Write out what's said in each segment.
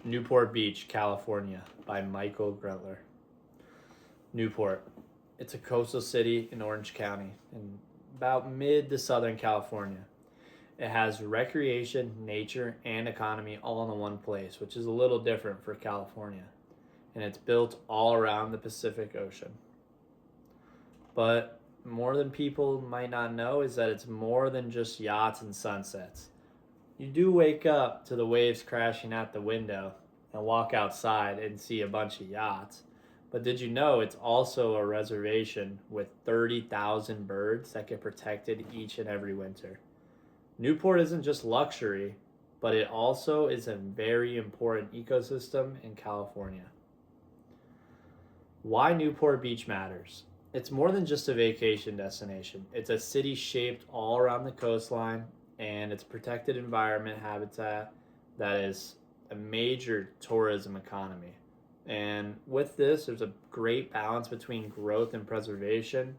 Newport Beach, California, by Michael Grentler. Newport. It's a coastal city in Orange County, in about mid to southern California. It has recreation, nature, and economy all in one place, which is a little different for California. And it's built all around the Pacific Ocean. But more than people might not know is that it's more than just yachts and sunsets. You do wake up to the waves crashing out the window and walk outside and see a bunch of yachts. But did you know it's also a reservation with 30,000 birds that get protected each and every winter? Newport isn't just luxury, but it also is a very important ecosystem in California. Why Newport Beach matters. It's more than just a vacation destination. It's a city shaped all around the coastline, and it's a protected environment habitat that is a major tourism economy. And with this, there's a great balance between growth and preservation,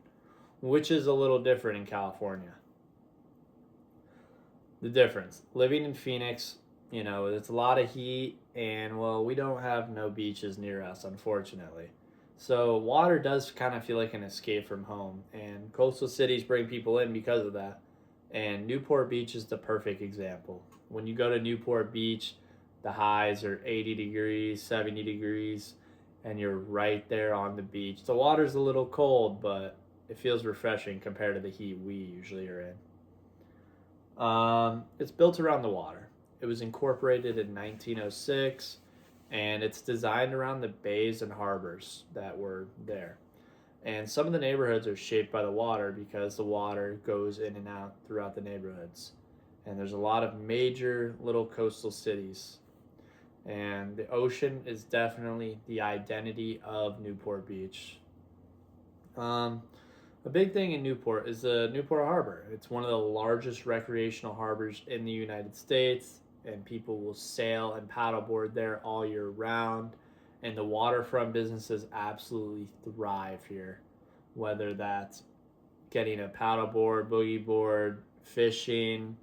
which is a little different in California. The difference living in Phoenix, it's a lot of heat, and well, we don't have no beaches near us, unfortunately. So, water does kind of feel like an escape from home, and coastal cities bring people in because of that. And Newport Beach is the perfect example. When you go to Newport Beach, the highs are 80 degrees, 70 degrees, and you're right there on the beach. The water's a little cold, but it feels refreshing compared to the heat we usually are in. It's built around the water. It was incorporated in 1906, and it's designed around the bays and harbors that were there. And some of the neighborhoods are shaped by the water because the water goes in and out throughout the neighborhoods. And there's a lot of major little coastal cities. And the ocean is definitely the identity of Newport Beach. A big thing in Newport is the Newport Harbor. It's one of the largest recreational harbors in the United States, and people will sail and paddleboard there all year round. And the waterfront businesses absolutely thrive here, whether that's getting a paddleboard, boogie board, fishing.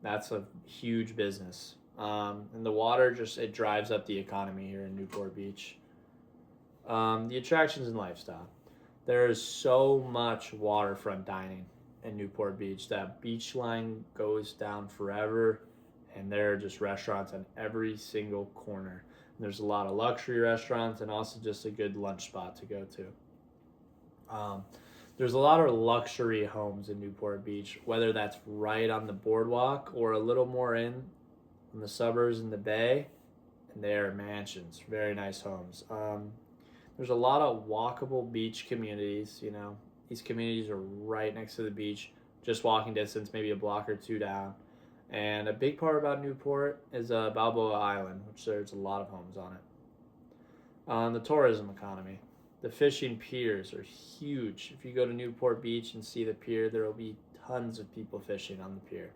That's a huge business. And the water it drives up the economy here in Newport Beach. The attractions and lifestyle. There is so much waterfront dining in Newport Beach. That beach line goes down forever, and there are just restaurants on every single corner. And there's a lot of luxury restaurants and also just a good lunch spot to go to. There's a lot of luxury homes in Newport Beach, whether that's right on the boardwalk or a little more in the suburbs in the bay, and they are mansions, very nice homes. There's a lot of walkable beach communities. These communities are right next to the beach, just walking distance, maybe a block or two down. And a big part about Newport is Balboa Island, which there's a lot of homes on it. The tourism economy. The fishing piers are huge. If you go to Newport Beach and see the pier, there will be tons of people fishing on the pier.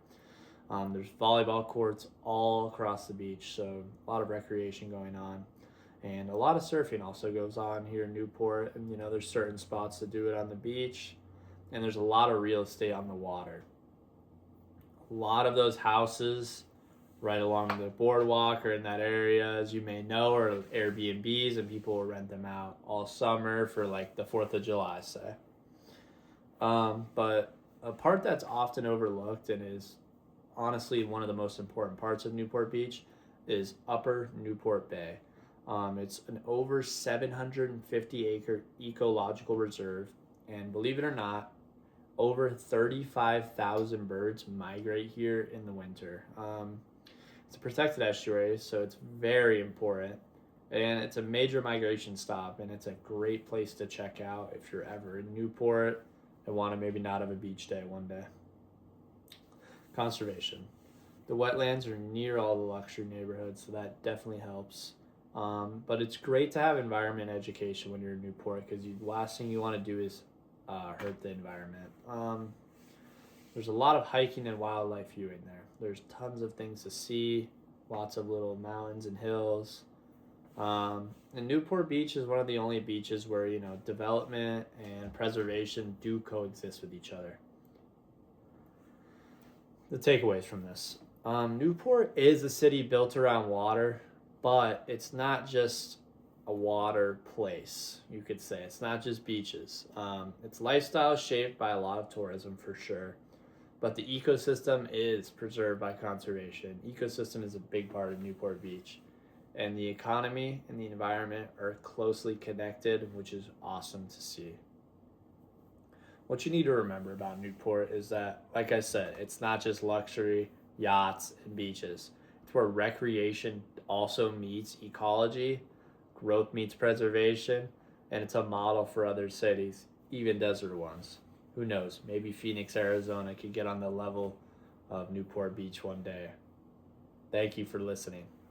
There's volleyball courts all across the beach, so a lot of recreation going on. And a lot of surfing also goes on here in Newport. And, there's certain spots to do it on the beach. And there's a lot of real estate on the water. A lot of those houses right along the boardwalk or in that area, as you may know, are Airbnbs, and people will rent them out all summer for like the 4th of July, say. But a part that's often overlooked and is honestly one of the most important parts of Newport Beach is Upper Newport Bay. It's an over 750-acre ecological reserve, and believe it or not, over 35,000 birds migrate here in the winter. It's a protected estuary, so it's very important, and it's a major migration stop, and it's a great place to check out if you're ever in Newport and want to maybe not have a beach day one day. Conservation. The wetlands are near all the luxury neighborhoods, so that definitely helps. But it's great to have environment education when you're in Newport, because the last thing you want to do is hurt the environment. There's a lot of hiking and wildlife viewing there. There's tons of things to see, lots of little mountains and hills. And Newport Beach is one of the only beaches where, development and preservation do coexist with each other. The takeaways from this. Newport is a city built around water, but it's not just a water place, you could say. It's not just beaches. It's lifestyle shaped by a lot of tourism for sure, but the ecosystem is preserved by conservation. Ecosystem is a big part of Newport Beach, and the economy and the environment are closely connected, which is awesome to see. What you need to remember about Newport is that, like I said, it's not just luxury, yachts, and beaches. It's where recreation also meets ecology, growth meets preservation, and it's a model for other cities, even desert ones. Who knows? Maybe Phoenix, Arizona could get on the level of Newport Beach one day. Thank you for listening.